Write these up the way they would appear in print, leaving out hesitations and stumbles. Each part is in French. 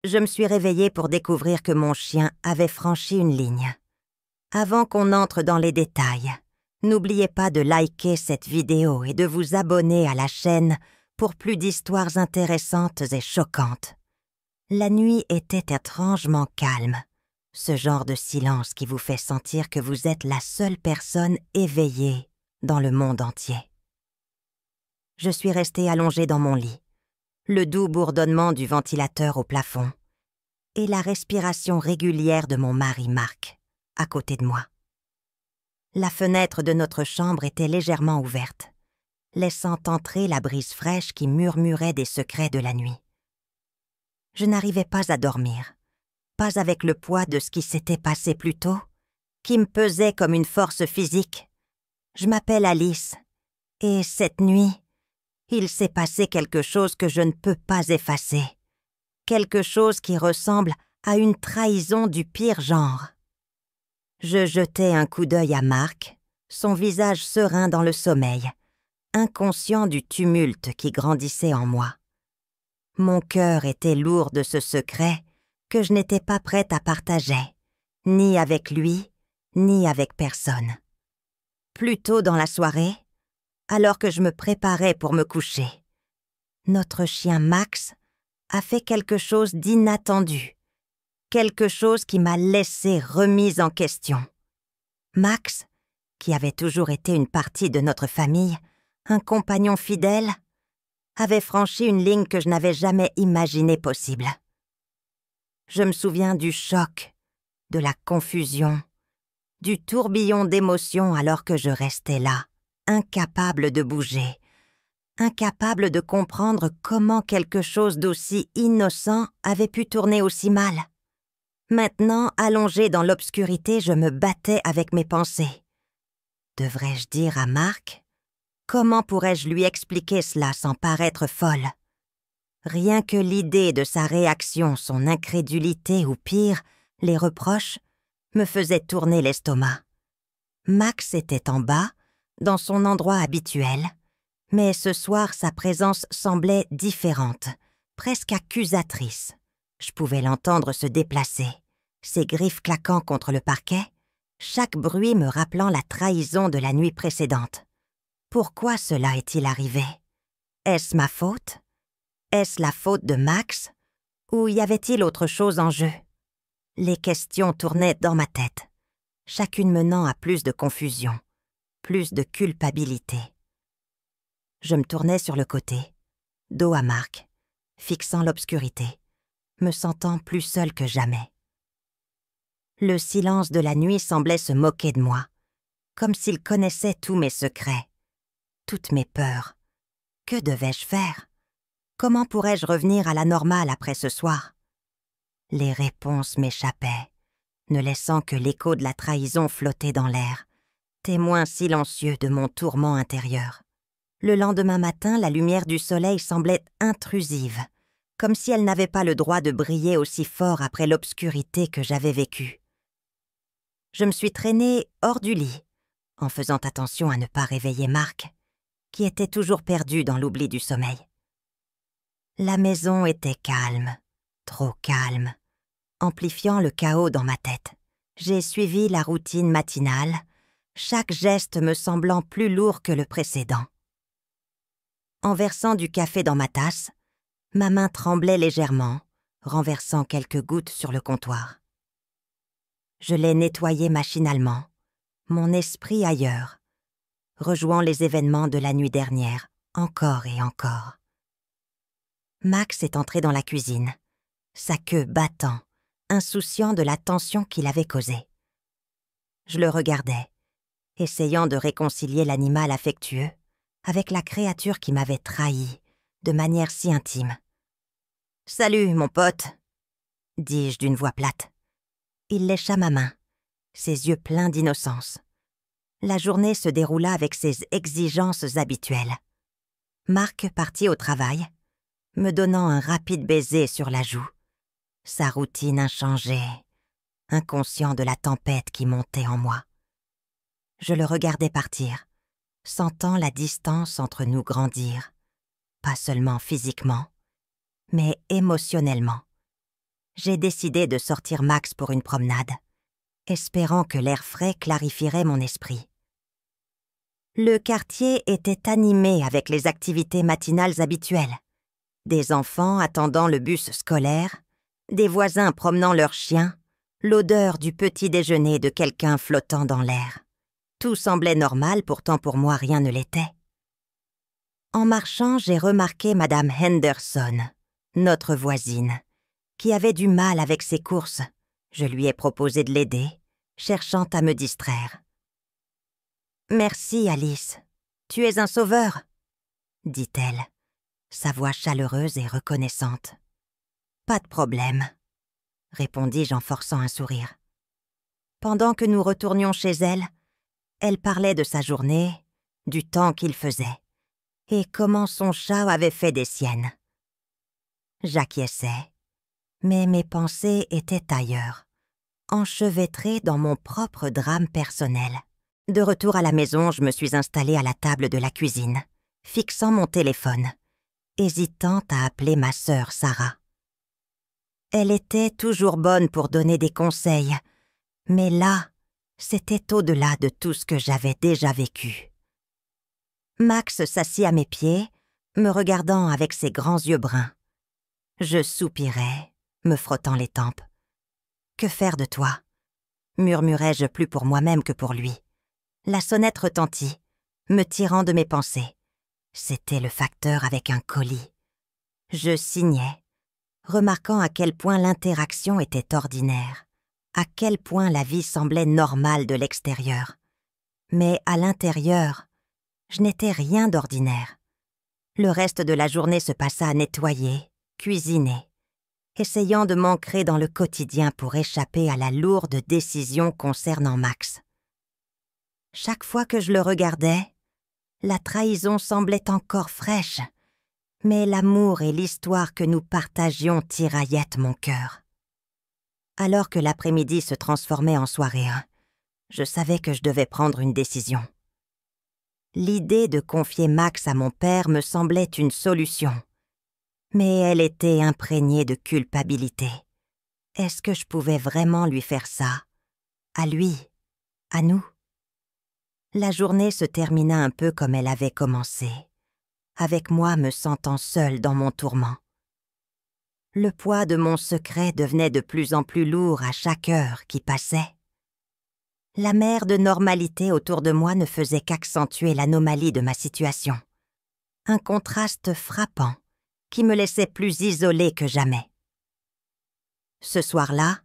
Je me suis réveillée pour découvrir que mon chien avait franchi une ligne. Avant qu'on entre dans les détails, n'oubliez pas de liker cette vidéo et de vous abonner à la chaîne pour plus d'histoires intéressantes et choquantes. La nuit était étrangement calme, ce genre de silence qui vous fait sentir que vous êtes la seule personne éveillée dans le monde entier. Je suis restée allongée dans mon lit, le doux bourdonnement du ventilateur au plafond et la respiration régulière de mon mari Marc, à côté de moi. La fenêtre de notre chambre était légèrement ouverte, laissant entrer la brise fraîche qui murmurait des secrets de la nuit. Je n'arrivais pas à dormir, pas avec le poids de ce qui s'était passé plus tôt, qui me pesait comme une force physique. Je m'appelle Alice, et cette nuit, il s'est passé quelque chose que je ne peux pas effacer, quelque chose qui ressemble à une trahison du pire genre. Je jetai un coup d'œil à Marc, son visage serein dans le sommeil, inconscient du tumulte qui grandissait en moi. Mon cœur était lourd de ce secret que je n'étais pas prête à partager, ni avec lui, ni avec personne. Plus tôt dans la soirée, alors que je me préparais pour me coucher, notre chien Max a fait quelque chose d'inattendu, quelque chose qui m'a laissée remise en question. Max, qui avait toujours été une partie de notre famille, un compagnon fidèle, avait franchi une ligne que je n'avais jamais imaginée possible. Je me souviens du choc, de la confusion, du tourbillon d'émotions alors que je restais là, incapable de bouger, incapable de comprendre comment quelque chose d'aussi innocent avait pu tourner aussi mal. Maintenant, allongée dans l'obscurité, je me battais avec mes pensées. Devrais-je dire à Marc? Comment pourrais-je lui expliquer cela sans paraître folle? Rien que l'idée de sa réaction, son incrédulité ou pire, les reproches, me faisait tourner l'estomac. Max était en bas, dans son endroit habituel, mais ce soir sa présence semblait différente, presque accusatrice. Je pouvais l'entendre se déplacer, ses griffes claquant contre le parquet, chaque bruit me rappelant la trahison de la nuit précédente. Pourquoi cela est-il arrivé? Est-ce ma faute? Est-ce la faute de Max? Ou y avait-il autre chose en jeu? Les questions tournaient dans ma tête, chacune menant à plus de confusion, plus de culpabilité. Je me tournais sur le côté, dos à Marc, fixant l'obscurité, me sentant plus seule que jamais. Le silence de la nuit semblait se moquer de moi, comme s'il connaissait tous mes secrets, toutes mes peurs. Que devais-je faire? Comment pourrais-je revenir à la normale après ce soir? Les réponses m'échappaient, ne laissant que l'écho de la trahison flotter dans l'air, témoin silencieux de mon tourment intérieur. Le lendemain matin, la lumière du soleil semblait intrusive, comme si elle n'avait pas le droit de briller aussi fort après l'obscurité que j'avais vécue. Je me suis traînée hors du lit, en faisant attention à ne pas réveiller Marc, qui était toujours perdu dans l'oubli du sommeil. La maison était calme, trop calme, amplifiant le chaos dans ma tête. J'ai suivi la routine matinale, chaque geste me semblant plus lourd que le précédent. En versant du café dans ma tasse, ma main tremblait légèrement, renversant quelques gouttes sur le comptoir. Je l'ai nettoyé machinalement, mon esprit ailleurs, rejouant les événements de la nuit dernière, encore et encore. Max est entré dans la cuisine, sa queue battant, insouciant de la tension qu'il avait causée. Je le regardais, essayant de réconcilier l'animal affectueux avec la créature qui m'avait trahi de manière si intime. « Salut, mon pote !» dis-je d'une voix plate. Il lécha ma main, ses yeux pleins d'innocence. La journée se déroula avec ses exigences habituelles. Marc partit au travail, me donnant un rapide baiser sur la joue. Sa routine inchangée, inconscient de la tempête qui montait en moi. Je le regardais partir, sentant la distance entre nous grandir, pas seulement physiquement, mais émotionnellement. j'ai décidé de sortir Max pour une promenade, espérant que l'air frais clarifierait mon esprit. Le quartier était animé avec les activités matinales habituelles. Des enfants attendant le bus scolaire, des voisins promenant leurs chiens, l'odeur du petit déjeuner de quelqu'un flottant dans l'air. Tout semblait normal, pourtant pour moi rien ne l'était. En marchant, j'ai remarqué Madame Henderson, notre voisine, qui avait du mal avec ses courses. Je lui ai proposé de l'aider, cherchant à me distraire. « Merci, Alice. Tu es un sauveur, » dit-elle, sa voix chaleureuse et reconnaissante. « Pas de problème, » répondis-je en forçant un sourire. Pendant que nous retournions chez elle, elle parlait de sa journée, du temps qu'il faisait, et comment son chat avait fait des siennes. J'acquiesçais, mais mes pensées étaient ailleurs, enchevêtrées dans mon propre drame personnel. De retour à la maison, je me suis installée à la table de la cuisine, fixant mon téléphone, hésitant à appeler ma sœur Sarah. Elle était toujours bonne pour donner des conseils, mais là, c'était au-delà de tout ce que j'avais déjà vécu. Max s'assit à mes pieds, me regardant avec ses grands yeux bruns. Je soupirais, me frottant les tempes. « Que faire de toi ?» murmurai-je plus pour moi-même que pour lui. La sonnette retentit, me tirant de mes pensées. C'était le facteur avec un colis. Je signais, remarquant à quel point l'interaction était ordinaire, à quel point la vie semblait normale de l'extérieur. Mais à l'intérieur, je n'étais rien d'ordinaire. Le reste de la journée se passa à nettoyer, cuisiner, essayant de m'ancrer dans le quotidien pour échapper à la lourde décision concernant Max. Chaque fois que je le regardais, la trahison semblait encore fraîche, mais l'amour et l'histoire que nous partagions tiraillaient mon cœur. Alors que l'après-midi se transformait en soirée, je savais que je devais prendre une décision. L'idée de confier Max à mon père me semblait une solution, mais elle était imprégnée de culpabilité. Est-ce que je pouvais vraiment lui faire ça? À lui? À nous? La journée se termina un peu comme elle avait commencé, avec moi me sentant seule dans mon tourment. Le poids de mon secret devenait de plus en plus lourd à chaque heure qui passait. La mer de normalité autour de moi ne faisait qu'accentuer l'anomalie de ma situation. Un contraste frappant qui me laissait plus isolée que jamais. Ce soir-là,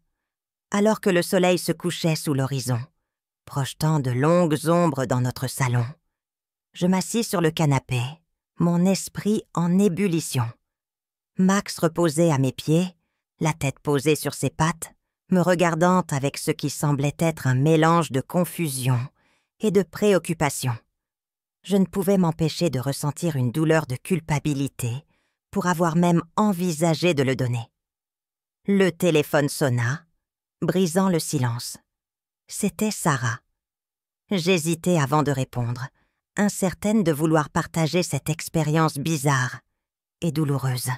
alors que le soleil se couchait sous l'horizon, projetant de longues ombres dans notre salon, je m'assis sur le canapé, mon esprit en ébullition. Max reposait à mes pieds, la tête posée sur ses pattes, me regardant avec ce qui semblait être un mélange de confusion et de préoccupation. Je ne pouvais m'empêcher de ressentir une douleur de culpabilité pour avoir même envisagé de le donner. Le téléphone sonna, brisant le silence. C'était Sarah. J'hésitais avant de répondre, incertaine de vouloir partager cette expérience bizarre et douloureuse.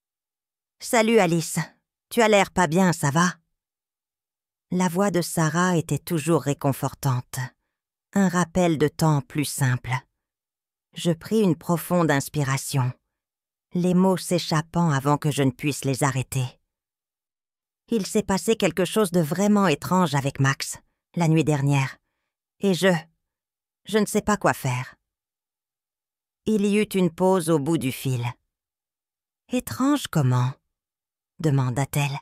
« Salut Alice, tu as l'air pas bien, ça va ?» La voix de Sarah était toujours réconfortante, un rappel de temps plus simple. Je pris une profonde inspiration, les mots s'échappant avant que je ne puisse les arrêter. Il s'est passé quelque chose de vraiment étrange avec Max, la nuit dernière, et je ne sais pas quoi faire. Il y eut une pause au bout du fil. « Étrange comment ?» demanda-t-elle,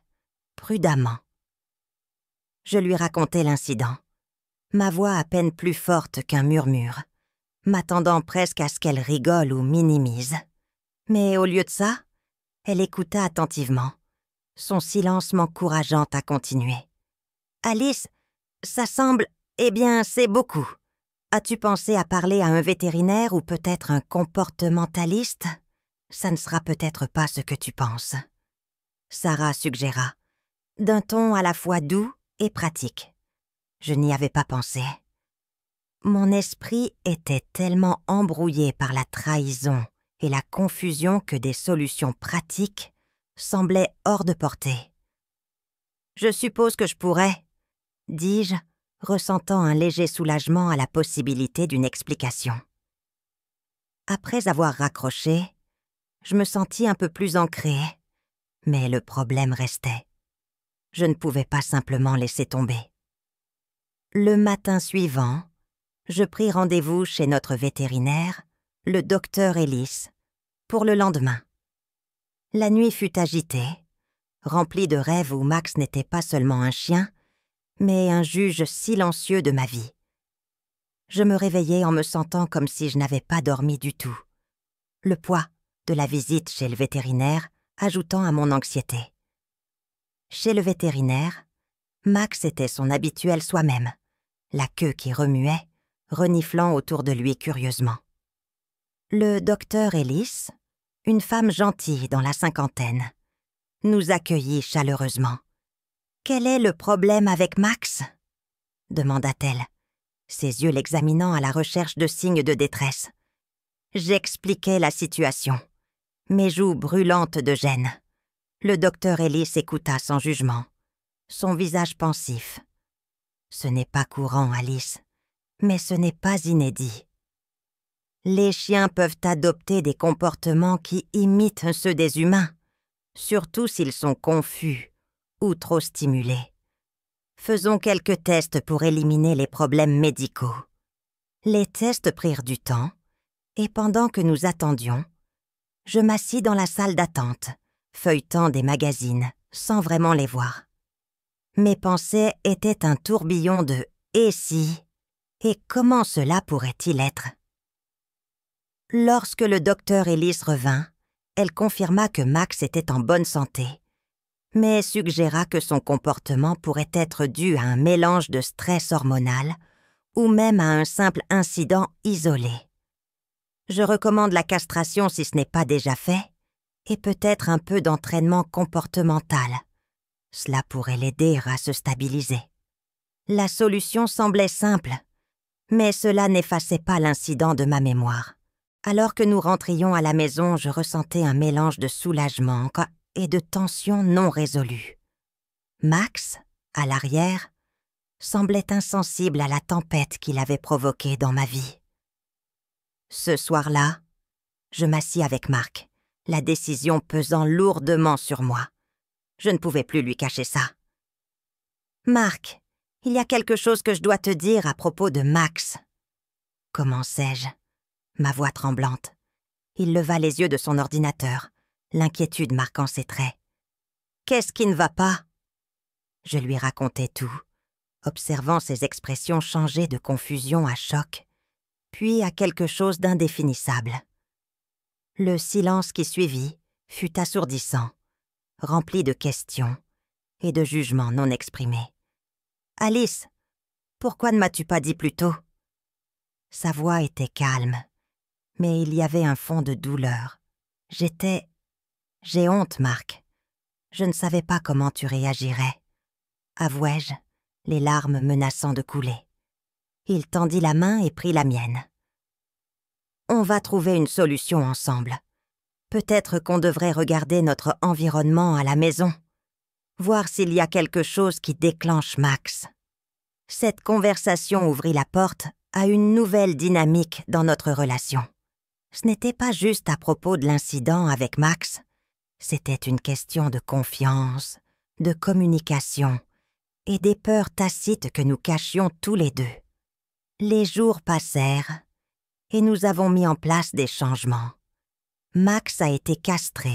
prudemment. Je lui racontai l'incident, ma voix à peine plus forte qu'un murmure, m'attendant presque à ce qu'elle rigole ou minimise. Mais au lieu de ça, elle écouta attentivement, son silence m'encourageant à continuer. « Alice, ça semble... Eh bien, c'est beaucoup. As-tu pensé à parler à un vétérinaire ou peut-être un comportementaliste? Ça ne sera peut-être pas ce que tu penses. » Sarah suggéra, d'un ton à la fois doux et pratique. Je n'y avais pas pensé. Mon esprit était tellement embrouillé par la trahison et la confusion que des solutions pratiques semblaient hors de portée. Je suppose que je pourrais, dis-je, ressentant un léger soulagement à la possibilité d'une explication. Après avoir raccroché, je me sentis un peu plus ancrée, mais le problème restait. Je ne pouvais pas simplement laisser tomber. Le matin suivant, je pris rendez-vous chez notre vétérinaire, le docteur Ellis, pour le lendemain. La nuit fut agitée, remplie de rêves où Max n'était pas seulement un chien, mais un juge silencieux de ma vie. Je me réveillais en me sentant comme si je n'avais pas dormi du tout. Le poids de la visite chez le vétérinaire ajoutant à mon anxiété. Chez le vétérinaire, Max était son habituel soi-même, la queue qui remuait, reniflant autour de lui curieusement. Le docteur Ellis, une femme gentille dans la cinquantaine, nous accueillit chaleureusement. « Quel est le problème avec Max ?» demanda-t-elle, ses yeux l'examinant à la recherche de signes de détresse. J'expliquai la situation, mes joues brûlantes de gêne. Le docteur Ellis écouta sans jugement, son visage pensif. « Ce n'est pas courant, Alice, mais ce n'est pas inédit. Les chiens peuvent adopter des comportements qui imitent ceux des humains, surtout s'ils sont confus ou trop stimulés. Faisons quelques tests pour éliminer les problèmes médicaux. » Les tests prirent du temps, et pendant que nous attendions, je m'assis dans la salle d'attente, feuilletant des magazines, sans vraiment les voir. Mes pensées étaient un tourbillon de « et si ?» et comment cela pourrait-il être? Lorsque le docteur Ellis revint, elle confirma que Max était en bonne santé, mais suggéra que son comportement pourrait être dû à un mélange de stress hormonal ou même à un simple incident isolé. Je recommande la castration si ce n'est pas déjà fait, et peut-être un peu d'entraînement comportemental. Cela pourrait l'aider à se stabiliser. La solution semblait simple, mais cela n'effaçait pas l'incident de ma mémoire. Alors que nous rentrions à la maison, je ressentais un mélange de soulagement et de tension non résolue. Max, à l'arrière, semblait insensible à la tempête qu'il avait provoquée dans ma vie. Ce soir-là, je m'assis avec Marc, la décision pesant lourdement sur moi. Je ne pouvais plus lui cacher ça. « Marc, il y a quelque chose que je dois te dire à propos de Max. » Commençai-je, ma voix tremblante. Il leva les yeux de son ordinateur, l'inquiétude marquant ses traits. « Qu'est-ce qui ne va pas ?» Je lui racontai tout, observant ses expressions changer de confusion à choc, puis à quelque chose d'indéfinissable. Le silence qui suivit fut assourdissant, rempli de questions et de jugements non exprimés. « Alice, pourquoi ne m'as-tu pas dit plus tôt ?» Sa voix était calme, mais il y avait un fond de douleur. « J'ai honte, Marc. Je ne savais pas comment tu réagirais. » avouai-je, les larmes menaçant de couler. Il tendit la main et prit la mienne. « On va trouver une solution ensemble. Peut-être qu'on devrait regarder notre environnement à la maison, voir s'il y a quelque chose qui déclenche Max. » Cette conversation ouvrit la porte à une nouvelle dynamique dans notre relation. Ce n'était pas juste à propos de l'incident avec Max, c'était une question de confiance, de communication et des peurs tacites que nous cachions tous les deux. Les jours passèrent et nous avons mis en place des changements. Max a été castré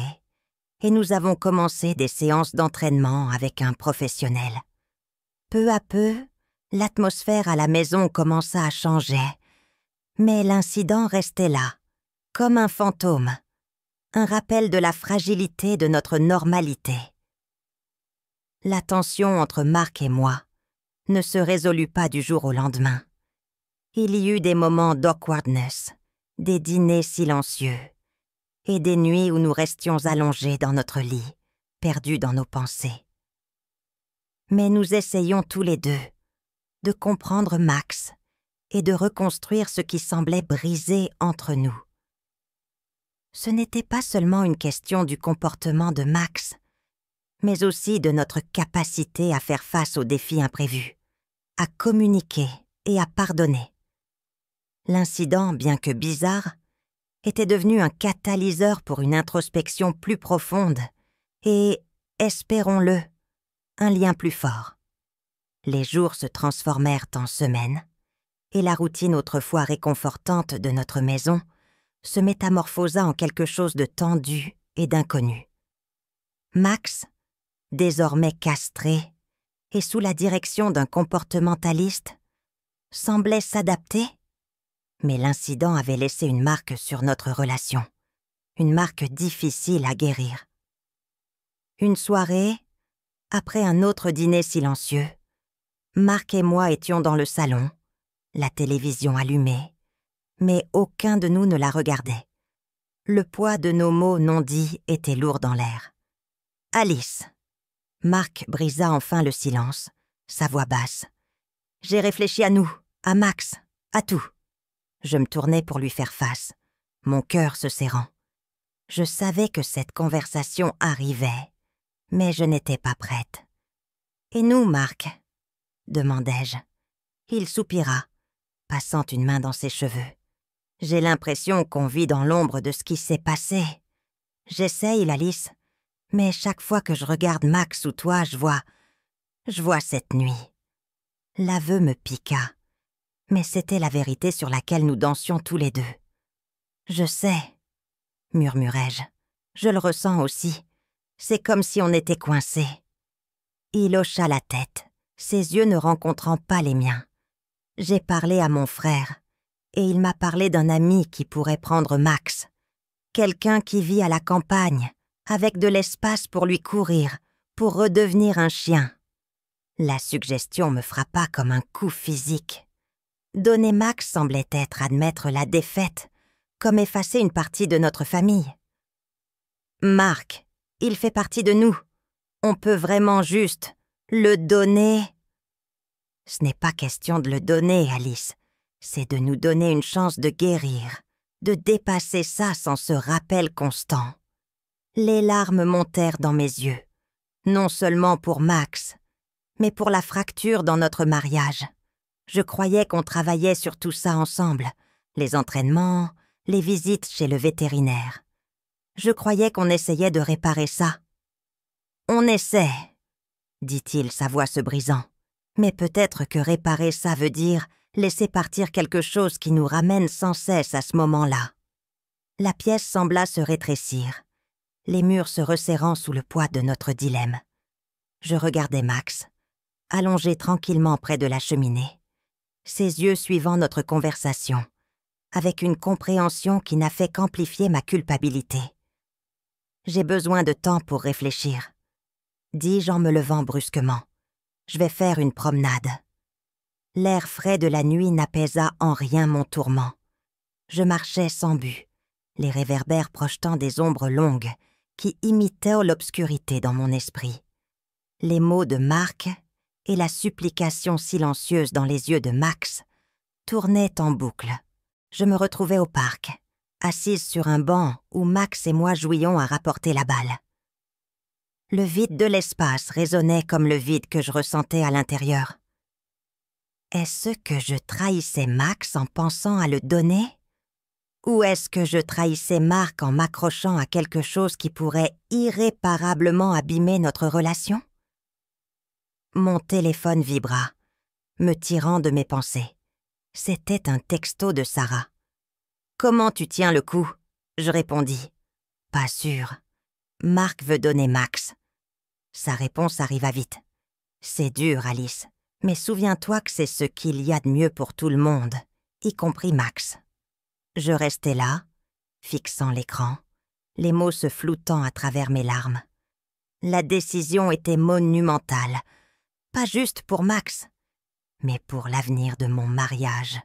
et nous avons commencé des séances d'entraînement avec un professionnel. Peu à peu, l'atmosphère à la maison commença à changer, mais l'incident restait là, comme un fantôme, un rappel de la fragilité de notre normalité. La tension entre Marc et moi ne se résolut pas du jour au lendemain. Il y eut des moments d'awkwardness, des dîners silencieux et des nuits où nous restions allongés dans notre lit, perdus dans nos pensées. Mais nous essayions tous les deux de comprendre Max et de reconstruire ce qui semblait brisé entre nous. Ce n'était pas seulement une question du comportement de Max, mais aussi de notre capacité à faire face aux défis imprévus, à communiquer et à pardonner. L'incident, bien que bizarre, était devenu un catalyseur pour une introspection plus profonde et, espérons-le, un lien plus fort. Les jours se transformèrent en semaines, et la routine autrefois réconfortante de notre maison se métamorphosa en quelque chose de tendu et d'inconnu. Max, désormais castré et sous la direction d'un comportementaliste, semblait s'adapter, mais l'incident avait laissé une marque sur notre relation, une marque difficile à guérir. Une soirée, après un autre dîner silencieux, Marc et moi étions dans le salon, la télévision allumée, mais aucun de nous ne la regardait. Le poids de nos mots non dits était lourd dans l'air. « Alice !» Marc brisa enfin le silence, sa voix basse. « J'ai réfléchi à nous, à Max, à tout. » Je me tournai pour lui faire face, mon cœur se serrant. Je savais que cette conversation arrivait, mais je n'étais pas prête. « Et nous, Marc ?» demandai-je. Il soupira, passant une main dans ses cheveux. « J'ai l'impression qu'on vit dans l'ombre de ce qui s'est passé. J'essaye, Alice, mais chaque fois que je regarde Max ou toi, je vois cette nuit. » L'aveu me piqua, mais c'était la vérité sur laquelle nous dansions tous les deux. « Je sais, » murmurai-je. « Je le ressens aussi. C'est comme si on était coincés. » Il hocha la tête, ses yeux ne rencontrant pas les miens. J'ai parlé à mon frère, et il m'a parlé d'un ami qui pourrait prendre Max. Quelqu'un qui vit à la campagne, avec de l'espace pour lui courir, pour redevenir un chien. La suggestion me frappa comme un coup physique. Donner Max semblait être admettre la défaite, comme effacer une partie de notre famille. Marc, il fait partie de nous. On peut vraiment juste le donner. Ce n'est pas question de le donner, Alice. C'est de nous donner une chance de guérir, de dépasser ça sans ce rappel constant. Les larmes montèrent dans mes yeux, non seulement pour Max, mais pour la fracture dans notre mariage. Je croyais qu'on travaillait sur tout ça ensemble, les entraînements, les visites chez le vétérinaire. Je croyais qu'on essayait de réparer ça. « On essaie », dit-il, sa voix se brisant. Mais peut-être que réparer ça veut dire laisser partir quelque chose qui nous ramène sans cesse à ce moment-là. La pièce sembla se rétrécir, les murs se resserrant sous le poids de notre dilemme. Je regardais Max, allongé tranquillement près de la cheminée, ses yeux suivant notre conversation, avec une compréhension qui n'a fait qu'amplifier ma culpabilité. « J'ai besoin de temps pour réfléchir », dis-je en me levant brusquement. « Je vais faire une promenade. » L'air frais de la nuit n'apaisa en rien mon tourment. Je marchais sans but, les réverbères projetant des ombres longues qui imitaient l'obscurité dans mon esprit. Les mots de Marc et la supplication silencieuse dans les yeux de Max tournaient en boucle. Je me retrouvais au parc, assise sur un banc où Max et moi jouions à rapporter la balle. Le vide de l'espace résonnait comme le vide que je ressentais à l'intérieur. Est-ce que je trahissais Max en pensant à le donner? Ou est-ce que je trahissais Marc en m'accrochant à quelque chose qui pourrait irréparablement abîmer notre relation? Mon téléphone vibra, me tirant de mes pensées. C'était un texto de Sarah. « Comment tu tiens le coup ?» Je répondis. « Pas sûr. Marc veut donner Max. » Sa réponse arriva vite. « C'est dur, Alice, mais souviens-toi que c'est ce qu'il y a de mieux pour tout le monde, y compris Max. » Je restais là, fixant l'écran, les mots se floutant à travers mes larmes. La décision était monumentale, pas juste pour Max, mais pour l'avenir de mon mariage,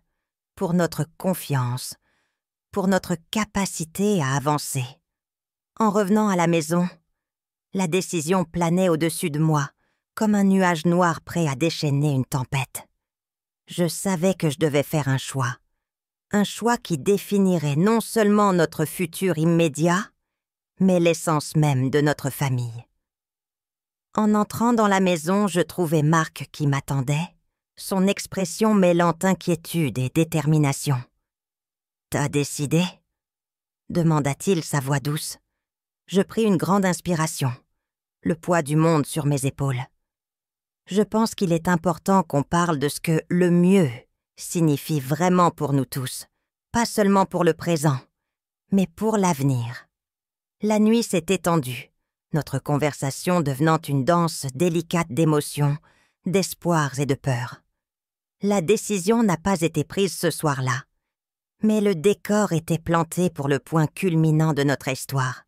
pour notre confiance, pour notre capacité à avancer. En revenant à la maison, la décision planait au-dessus de moi, comme un nuage noir prêt à déchaîner une tempête. Je savais que je devais faire un choix qui définirait non seulement notre futur immédiat, mais l'essence même de notre famille. En entrant dans la maison, je trouvais Marc qui m'attendait, son expression mêlant inquiétude et détermination. « T'as décidé ?» demanda-t-il, sa voix douce. Je pris une grande inspiration, le poids du monde sur mes épaules. Je pense qu'il est important qu'on parle de ce que « le mieux » signifie vraiment pour nous tous, pas seulement pour le présent, mais pour l'avenir. La nuit s'est étendue, notre conversation devenant une danse délicate d'émotions, d'espoirs et de peurs. La décision n'a pas été prise ce soir-là, mais le décor était planté pour le point culminant de notre histoire,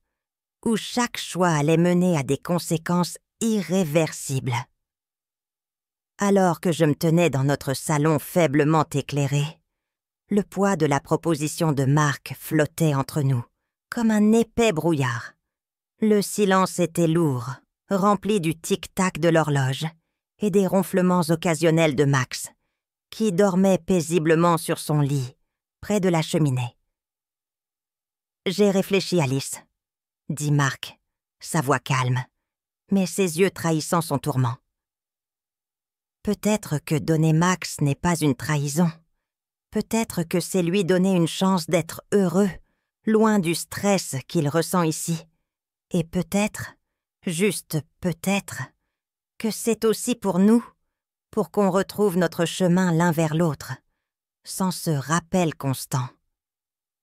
où chaque choix allait mener à des conséquences irréversibles. Alors que je me tenais dans notre salon faiblement éclairé, le poids de la proposition de Marc flottait entre nous, comme un épais brouillard. Le silence était lourd, rempli du tic-tac de l'horloge et des ronflements occasionnels de Max, qui dormait paisiblement sur son lit, près de la cheminée. « J'ai réfléchi, Alice, » dit Marc, sa voix calme, mais ses yeux trahissant son tourment. Peut-être que donner Max n'est pas une trahison. Peut-être que c'est lui donner une chance d'être heureux, loin du stress qu'il ressent ici. Et peut-être, juste peut-être, que c'est aussi pour nous, pour qu'on retrouve notre chemin l'un vers l'autre, sans ce rappel constant.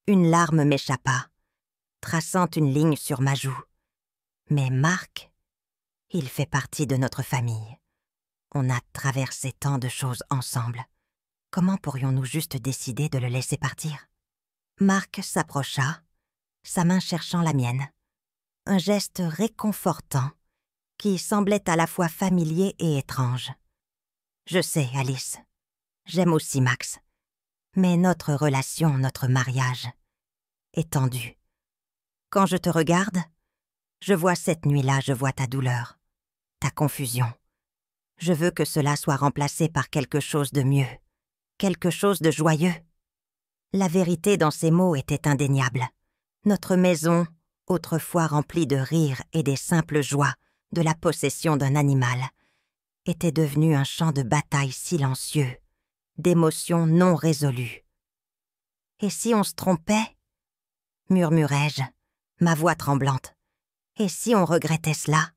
Une larme m'échappa, traçant une ligne sur ma joue. Mais Marc, il fait partie de notre famille. On a traversé tant de choses ensemble. Comment pourrions-nous juste décider de le laisser partir? Marc s'approcha, sa main cherchant la mienne. Un geste réconfortant qui semblait à la fois familier et étrange. Je sais, Alice, j'aime aussi Max, mais notre relation, notre mariage, est tendue. Quand je te regarde, je vois cette nuit-là, je vois ta douleur, ta confusion. Je veux que cela soit remplacé par quelque chose de mieux, quelque chose de joyeux. La vérité dans ces mots était indéniable. Notre maison, autrefois remplie de rires et des simples joies de la possession d'un animal, était devenue un champ de bataille silencieux, d'émotions non résolues. Et si on se trompait? Murmurai-je, ma voix tremblante. Et si on regrettait cela?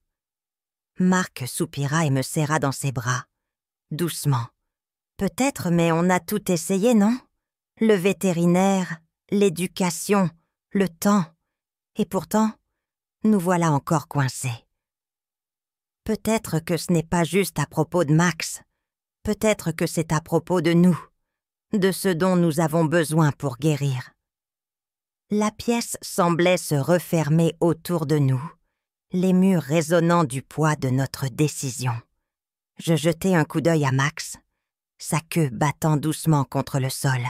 Marc soupira et me serra dans ses bras, doucement. Peut-être, mais on a tout essayé, non? Le vétérinaire, l'éducation, le temps. Et pourtant, nous voilà encore coincés. Peut-être que ce n'est pas juste à propos de Max. Peut-être que c'est à propos de nous, de ce dont nous avons besoin pour guérir. La pièce semblait se refermer autour de nous, les murs résonnant du poids de notre décision. Je jetai un coup d'œil à Max, sa queue battant doucement contre le sol,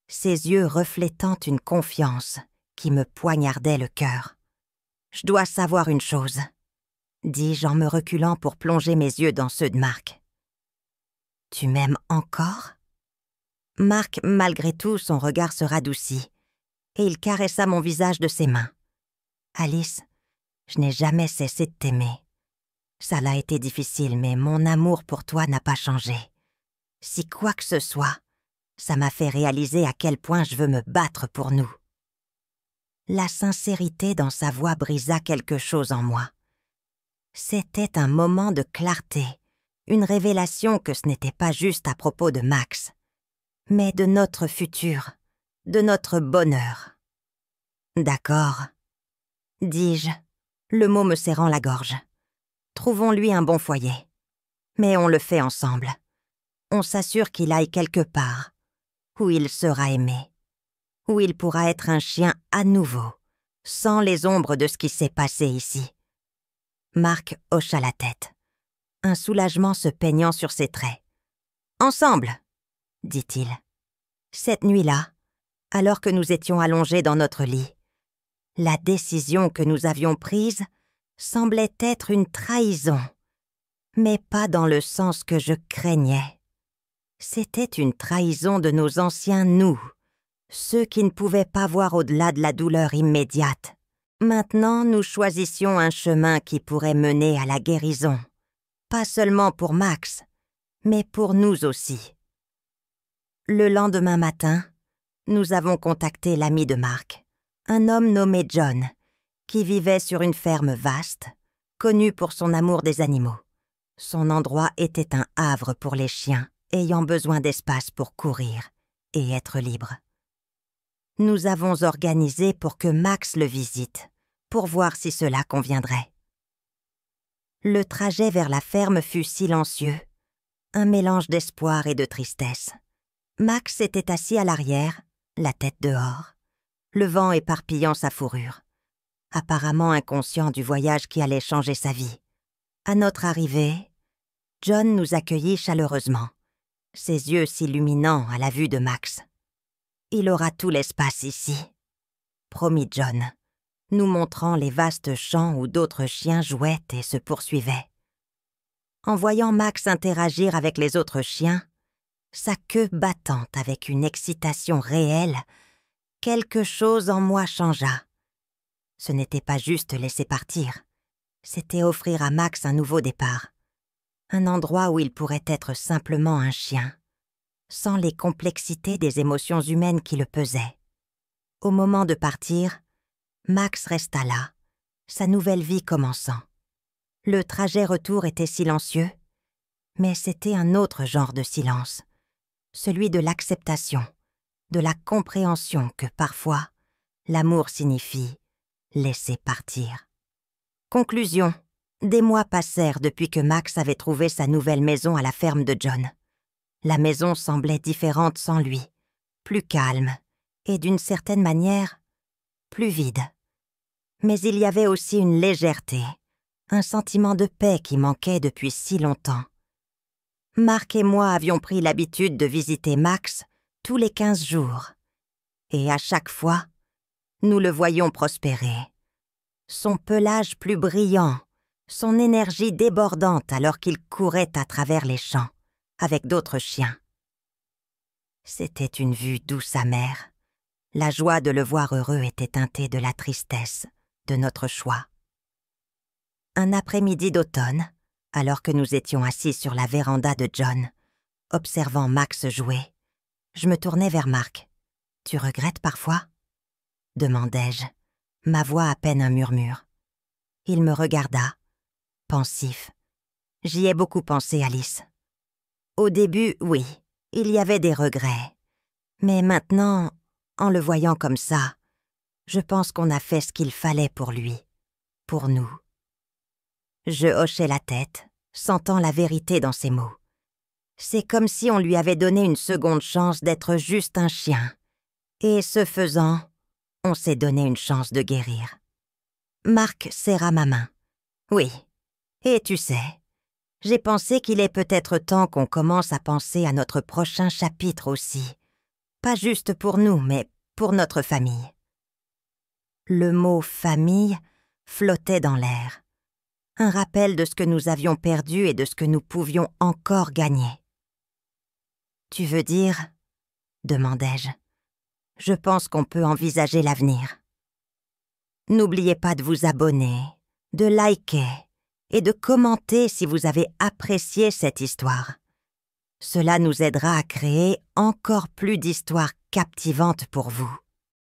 ses yeux reflétant une confiance qui me poignardait le cœur. « Je dois savoir une chose, » dis-je en me reculant pour plonger mes yeux dans ceux de Marc. « Tu m'aimes encore ?» Marc, malgré tout, son regard se radoucit, et il caressa mon visage de ses mains. « Alice, je n'ai jamais cessé de t'aimer. Ça l'a été difficile, mais mon amour pour toi n'a pas changé. Si quoi que ce soit, ça m'a fait réaliser à quel point je veux me battre pour nous. » La sincérité dans sa voix brisa quelque chose en moi. C'était un moment de clarté, une révélation que ce n'était pas juste à propos de Max, mais de notre futur, de notre bonheur. « D'accord, » dis-je, le mot me serrant la gorge. « Trouvons-lui un bon foyer. Mais on le fait ensemble. On s'assure qu'il aille quelque part, où il sera aimé, où il pourra être un chien à nouveau, sans les ombres de ce qui s'est passé ici. » Marc hocha la tête, un soulagement se peignant sur ses traits. « Ensemble, » dit-il. Cette nuit-là, alors que nous étions allongés dans notre lit, la décision que nous avions prise semblait être une trahison, mais pas dans le sens que je craignais. C'était une trahison de nos anciens nous, ceux qui ne pouvaient pas voir au-delà de la douleur immédiate, Maintenant, nous choisissions un chemin qui pourrait mener à la guérison. Pas seulement pour Max, mais pour nous aussi. Le lendemain matin, nous avons contacté l'ami de Mark, un homme nommé John, qui vivait sur une ferme vaste, connue pour son amour des animaux. Son endroit était un havre pour les chiens ayant besoin d'espace pour courir et être libres. Nous avons organisé pour que Max le visite, pour voir si cela conviendrait. Le trajet vers la ferme fut silencieux, un mélange d'espoir et de tristesse. Max était assis à l'arrière, la tête dehors, le vent éparpillant sa fourrure, apparemment inconscient du voyage qui allait changer sa vie. À notre arrivée, John nous accueillit chaleureusement, ses yeux s'illuminant à la vue de Max. « Il aura tout l'espace ici », promit John, nous montrant les vastes champs où d'autres chiens jouaient et se poursuivaient. En voyant Max interagir avec les autres chiens, sa queue battante avec une excitation réelle, quelque chose en moi changea. Ce n'était pas juste laisser partir, c'était offrir à Max un nouveau départ, un endroit où il pourrait être simplement un chien, sans les complexités des émotions humaines qui le pesaient. Au moment de partir, Max resta là, sa nouvelle vie commençant. Le trajet retour était silencieux, mais c'était un autre genre de silence, celui de l'acceptation, de la compréhension que parfois, l'amour signifie laisser partir. Conclusion. Des mois passèrent depuis que Max avait trouvé sa nouvelle maison à la ferme de John. La maison semblait différente sans lui, plus calme et d'une certaine manière, plus vide. Mais il y avait aussi une légèreté, un sentiment de paix qui manquait depuis si longtemps. Mark et moi avions pris l'habitude de visiter Max tous les 15 jours. Et à chaque fois, nous le voyions prospérer. Son pelage plus brillant, son énergie débordante alors qu'il courait à travers les champs, avec d'autres chiens. C'était une vue douce amère. La joie de le voir heureux était teintée de la tristesse de notre choix. Un après-midi d'automne, alors que nous étions assis sur la véranda de John, observant Max jouer, je me tournai vers Mark. « Tu regrettes parfois ?» demandai-je, ma voix à peine un murmure. Il me regarda, pensif. J'y ai beaucoup pensé, Alice. Au début, oui, il y avait des regrets. Mais maintenant, en le voyant comme ça, je pense qu'on a fait ce qu'il fallait pour lui, pour nous. Je hochai la tête, sentant la vérité dans ses mots. C'est comme si on lui avait donné une seconde chance d'être juste un chien. Et ce faisant, on s'est donné une chance de guérir. Mark serra ma main. Oui, et tu sais, j'ai pensé qu'il est peut-être temps qu'on commence à penser à notre prochain chapitre aussi. Pas juste pour nous, mais pour notre famille. Le mot « famille » flottait dans l'air. Un rappel de ce que nous avions perdu et de ce que nous pouvions encore gagner. « Tu veux dire ?» demandai-je. « Je pense qu'on peut envisager l'avenir. » N'oubliez pas de vous abonner, de liker et de commenter si vous avez apprécié cette histoire. Cela nous aidera à créer encore plus d'histoires captivantes pour vous.